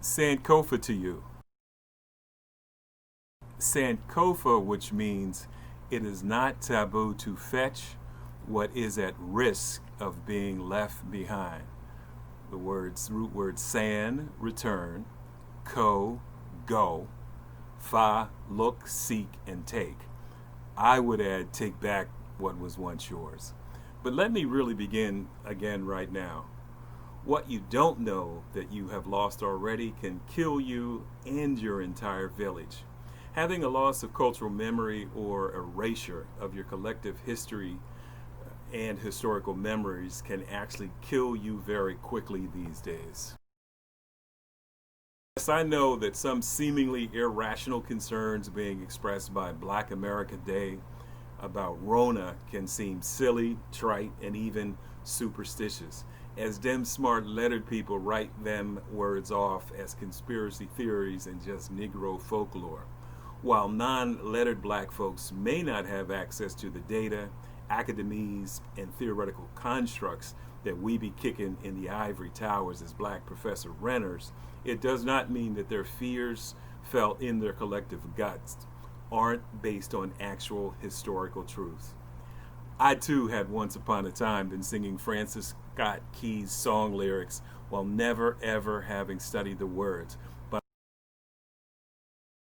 Sankofa to you. Sankofa, which means it is not taboo to fetch what is at risk of being left behind. The root word san, return, ko, go, fa, look, seek, and take. I would add take back what was once yours. But let me really begin again right now. What you don't know that you have lost already can kill you and your entire village. Having a loss of cultural memory or erasure of your collective history and historical memories can actually kill you very quickly these days. Yes, I know that some seemingly irrational concerns being expressed by Black America Day about Rona can seem silly, trite, and even superstitious, as them smart lettered people write them words off as conspiracy theories and just Negro folklore, while non-lettered black folks may not have access to the data, academies, and theoretical constructs that we be kicking in the ivory towers as black professor renters. It does not mean that their fears felt in their collective guts aren't based on actual historical truth. I too had once upon a time been singing Francis Scott Key's song lyrics while never ever having studied the words, but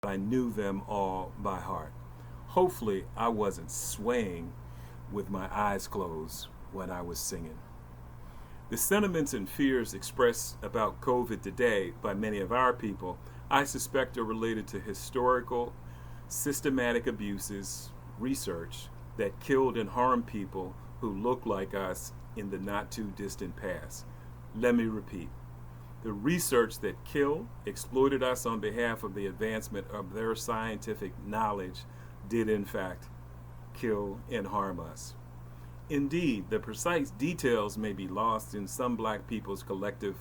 I knew them all by heart. Hopefully I wasn't swaying with my eyes closed when I was singing. The sentiments and fears expressed about COVID today by many of our people, I suspect are related to historical, systematic abuses, research that killed and harmed people who look like us in the not too distant past. Let me repeat. The research that killed, exploited us on behalf of the advancement of their scientific knowledge did in fact kill and harm us. Indeed, the precise details may be lost in some black people's collective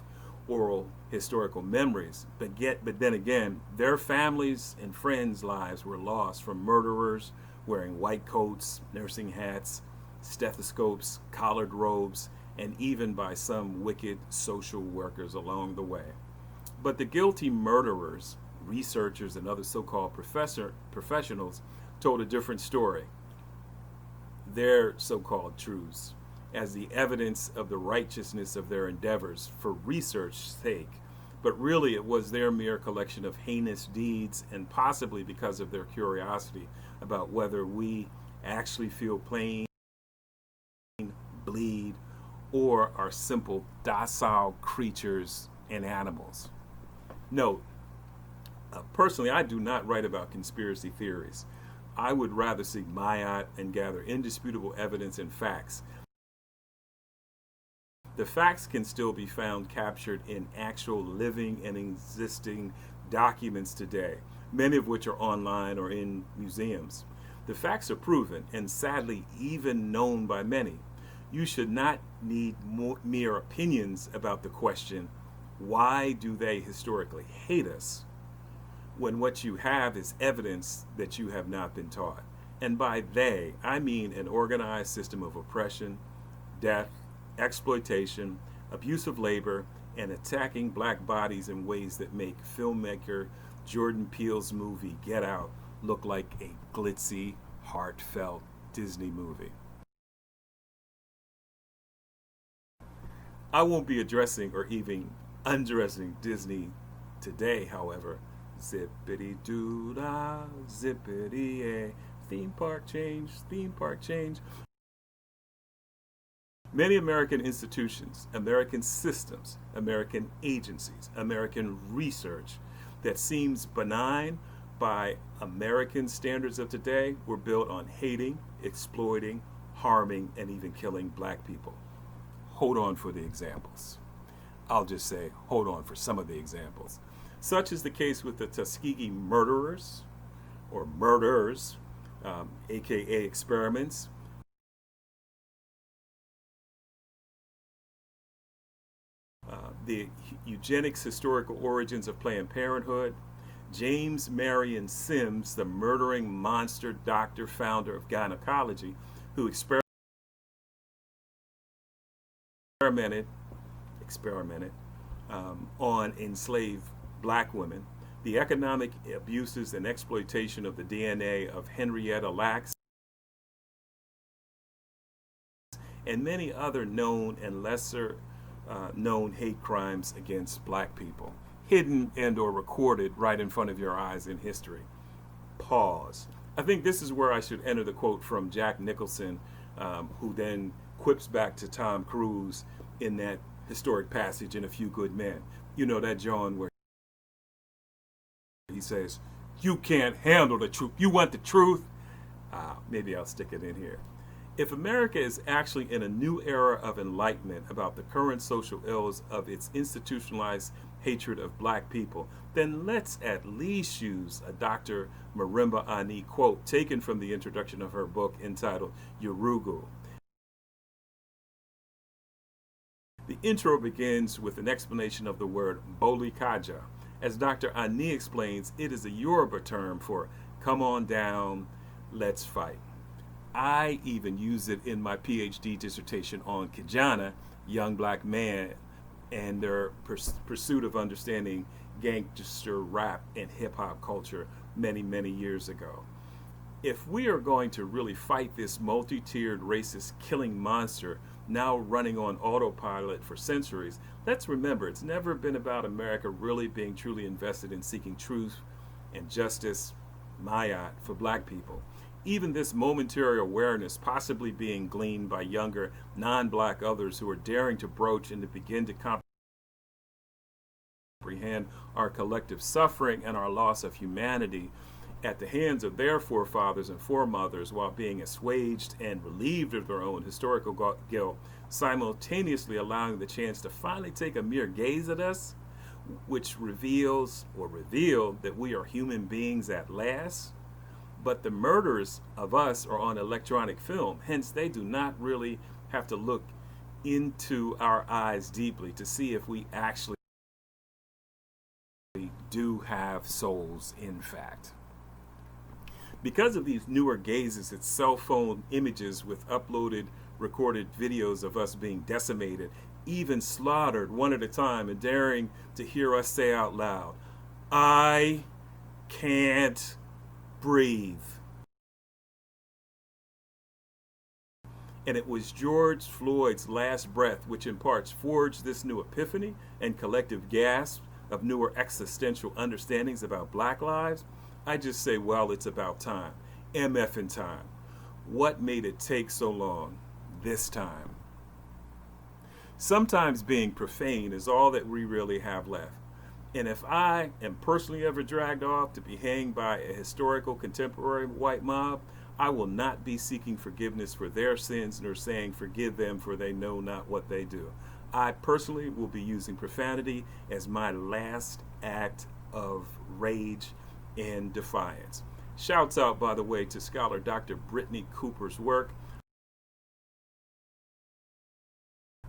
oral historical memories, but then again, their families and friends' lives were lost from murderers wearing white coats, nursing hats, stethoscopes, collared robes, and even by some wicked social workers along the way. But the guilty murderers, researchers, and other so-called professionals told a different story. Their so-called truths as the evidence of the righteousness of their endeavors for research's sake, but really it was their mere collection of heinous deeds, and possibly because of their curiosity about whether we actually feel pain, bleed, or are simple docile creatures and animals. Note, personally, I do not write about conspiracy theories. I would rather seek Ma'at and gather indisputable evidence and facts. The facts can still be found captured in actual living and existing documents today, many of which are online or in museums. The facts are proven and sadly even known by many. You should not need mere opinions about the question, why do they historically hate us, when what you have is evidence that you have not been taught. And by they, I mean an organized system of oppression, death, exploitation, abuse of labor, and attacking black bodies in ways that make filmmaker Jordan Peele's movie Get Out look like a glitzy, heartfelt Disney movie. I won't be addressing or even undressing Disney today, however. Zippity doo dah, zippity a, theme park change, theme park change. Many American institutions, American systems, American agencies, American research that seems benign by American standards of today were built on hating, exploiting, harming, and even killing black people. Hold on for the examples. I'll just say, hold on for some of the examples. Such is the case with the Tuskegee murderers, or murders, aka experiments, the eugenics historical origins of Planned Parenthood, James Marion Sims, the murdering monster doctor founder of gynecology, who experimented on enslaved black women, the economic abuses and exploitation of the DNA of Henrietta Lacks, and many other known and lesser known hate crimes against black people, hidden and or recorded right in front of your eyes in history. Pause. I think this is where I should enter the quote from Jack Nicholson, who then quips back to Tom Cruise in that historic passage in A Few Good Men. You know that John where he says, "You can't handle the truth. You want the truth?" Maybe I'll stick it in here. If America is actually in a new era of enlightenment about the current social ills of its institutionalized hatred of black people, then let's at least use a Dr. Marimba Ani quote taken from the introduction of her book entitled Yurugu. The intro begins with an explanation of the word bolikaja. As Dr. Ani explains, it is a Yoruba term for come on down, let's fight. I even used it in my PhD dissertation on Kijana, young black man, and their pursuit of understanding gangster rap and hip hop culture many, many years ago. If we are going to really fight this multi-tiered racist killing monster now running on autopilot for centuries, let's remember it's never been about America really being truly invested in seeking truth and justice, mayat, for black people. Even this momentary awareness possibly being gleaned by younger, non-black others who are daring to broach and to begin to comprehend our collective suffering and our loss of humanity at the hands of their forefathers and foremothers while being assuaged and relieved of their own historical guilt, simultaneously allowing the chance to finally take a mere gaze at us, which reveals or revealed that we are human beings at last. But the murders of us are on electronic film, hence they do not really have to look into our eyes deeply to see if we actually do have souls, in fact. Because of these newer gazes at cell phone images with uploaded, recorded videos of us being decimated, even slaughtered one at a time, and daring to hear us say out loud, "I can't breathe." And it was George Floyd's last breath which in parts forged this new epiphany and collective gasp of newer existential understandings about black lives. I just say, well, it's about time. MF in time. What made it take so long this time? Sometimes being profane is all that we really have left. And if I am personally ever dragged off to be hanged by a historical contemporary white mob, I will not be seeking forgiveness for their sins nor saying forgive them for they know not what they do. I personally will be using profanity as my last act of rage and defiance. Shouts out, by the way, to scholar Dr. Brittney Cooper's work.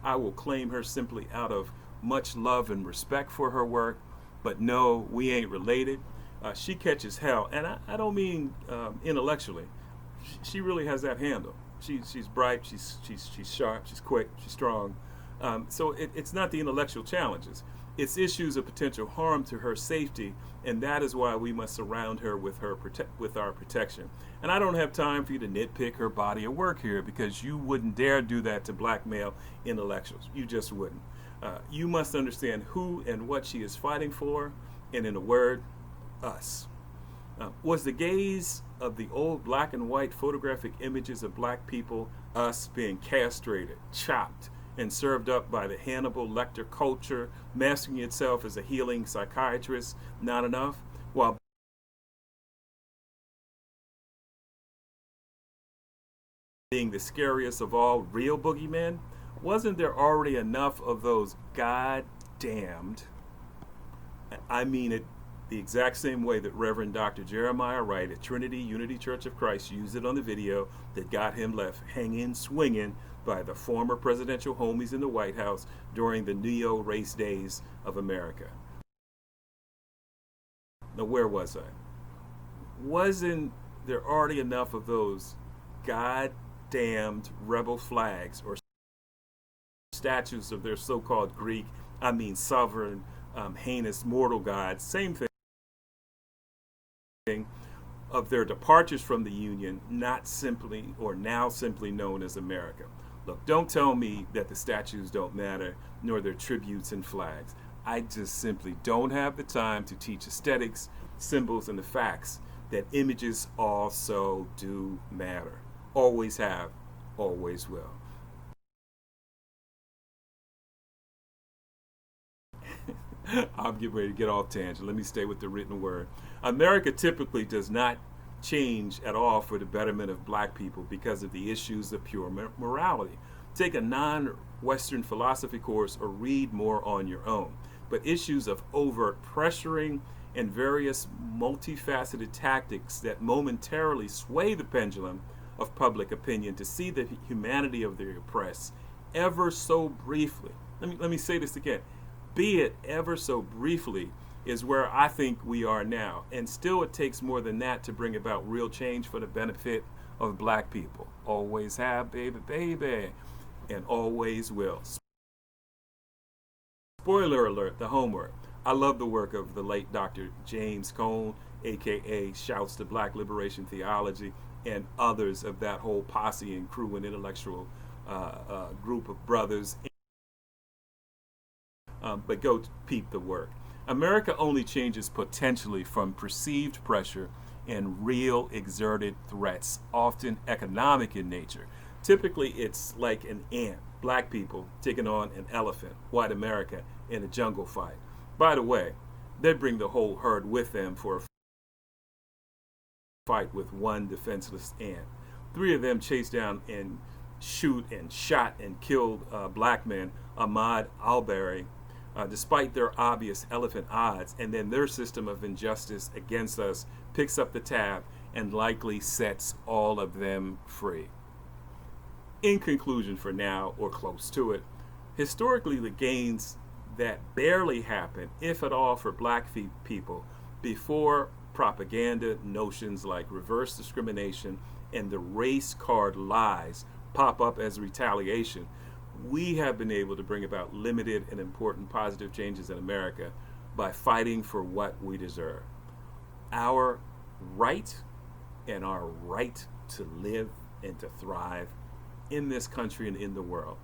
I will claim her simply out of much love and respect for her work, but no, we ain't related. She catches hell, and I don't mean intellectually. She really has that handle. She's bright, she's sharp, she's quick, she's strong. So it's not the intellectual challenges. It's issues of potential harm to her safety, and that is why we must surround her with our protection. And I don't have time for you to nitpick her body of work here, because you wouldn't dare do that to black male intellectuals. You just wouldn't. You must understand who and what she is fighting for, and in a word, us. Was the gaze of the old black and white photographic images of black people, us, being castrated, chopped, and served up by the Hannibal Lecter culture, masking itself as a healing psychiatrist, not enough? While being the scariest of all real boogeymen, wasn't there already enough of those goddamned, I mean it the exact same way that Reverend Dr. Jeremiah Wright at Trinity Unity Church of Christ used it on the video that got him left hanging, swinging by the former presidential homies in the White House during the neo-race days of America. Now, where was I? Wasn't there already enough of those goddamned rebel flags or statues of their so-called Greek, sovereign heinous mortal gods. Same thing of their departures from the Union, not simply or now simply known as America. Look, don't tell me that the statues don't matter, nor their tributes and flags. I just simply don't have the time to teach aesthetics, symbols, and the facts that images also do matter. Always have, always will. I'm getting ready to get off tangent. Let me stay with the written word. America typically does not change at all for the betterment of black people because of the issues of pure morality. Take a non-Western philosophy course or read more on your own. But issues of overt pressuring and various multifaceted tactics that momentarily sway the pendulum of public opinion to see the humanity of the oppressed ever so briefly. Let me say this again. Be it ever so briefly is where I think we are now. And still it takes more than that to bring about real change for the benefit of black people. Always have, baby, baby, and always will. Spoiler alert, the homework. I love the work of the late Dr. James Cone, aka Shouts to Black Liberation Theology, and others of that whole posse and crew and intellectual group of brothers. But go peep the work. America only changes potentially from perceived pressure and real exerted threats, often economic in nature. Typically, it's like an ant, black people taking on an elephant, white America, in a jungle fight. By the way, they bring the whole herd with them for a fight with one defenseless ant. 3 of them chased down and shoot and shot and killed black men, Ahmaud Arbery, despite their obvious elephant odds, and then their system of injustice against us picks up the tab and likely sets all of them free. In conclusion, for now, or close to it, historically the gains that barely happen, if at all, for black people before propaganda notions like reverse discrimination and the race card lies pop up as retaliation, we have been able to bring about limited and important positive changes in America by fighting for what we deserve. Our right and our right to live and to thrive in this country and in the world.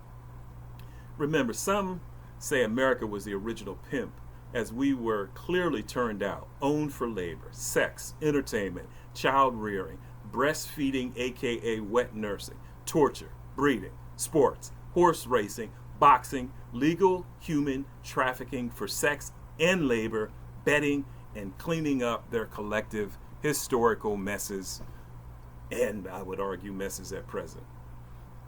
Remember, some say America was the original pimp, as we were clearly turned out, owned for labor, sex, entertainment, child rearing, breastfeeding, aka wet nursing, torture, breeding, sports, horse racing, boxing, legal human trafficking for sex and labor, betting, and cleaning up their collective historical messes, and I would argue messes at present.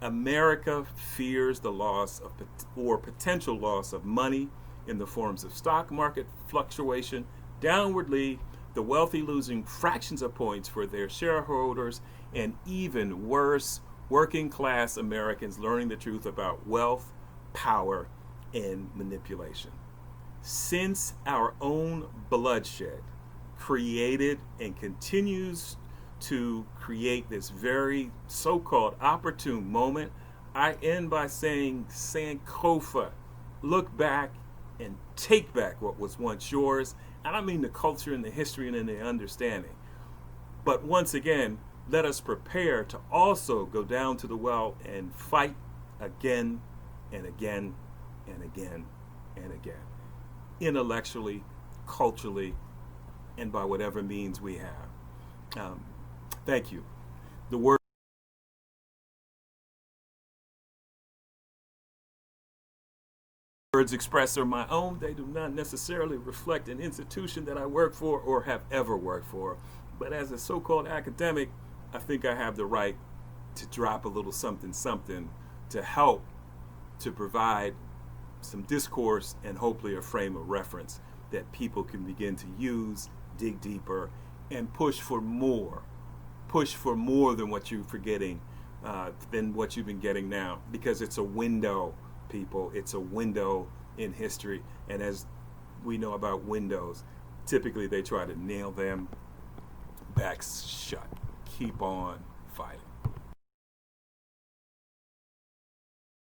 America fears the loss of or potential loss of money in the forms of stock market fluctuation, downwardly, the wealthy losing fractions of points for their shareholders, and even worse, working class Americans learning the truth about wealth, power, and manipulation. Since our own bloodshed created and continues to create this very so-called opportune moment, I end by saying, Sankofa, look back and take back what was once yours. And I mean the culture and the history and the understanding. But once again, let us prepare to also go down to the well and fight again and again and again and again, intellectually, culturally, and by whatever means we have. Thank you. The words expressed are my own. They do not necessarily reflect an institution that I work for or have ever worked for. But as a so-called academic, I think I have the right to drop a little something to help to provide some discourse and hopefully a frame of reference that people can begin to use, dig deeper, and push for more than what you're forgetting, than what you've been getting now, because it's a window, people. It's a window in history, and as we know about windows, typically they try to nail them back shut. Keep on fighting.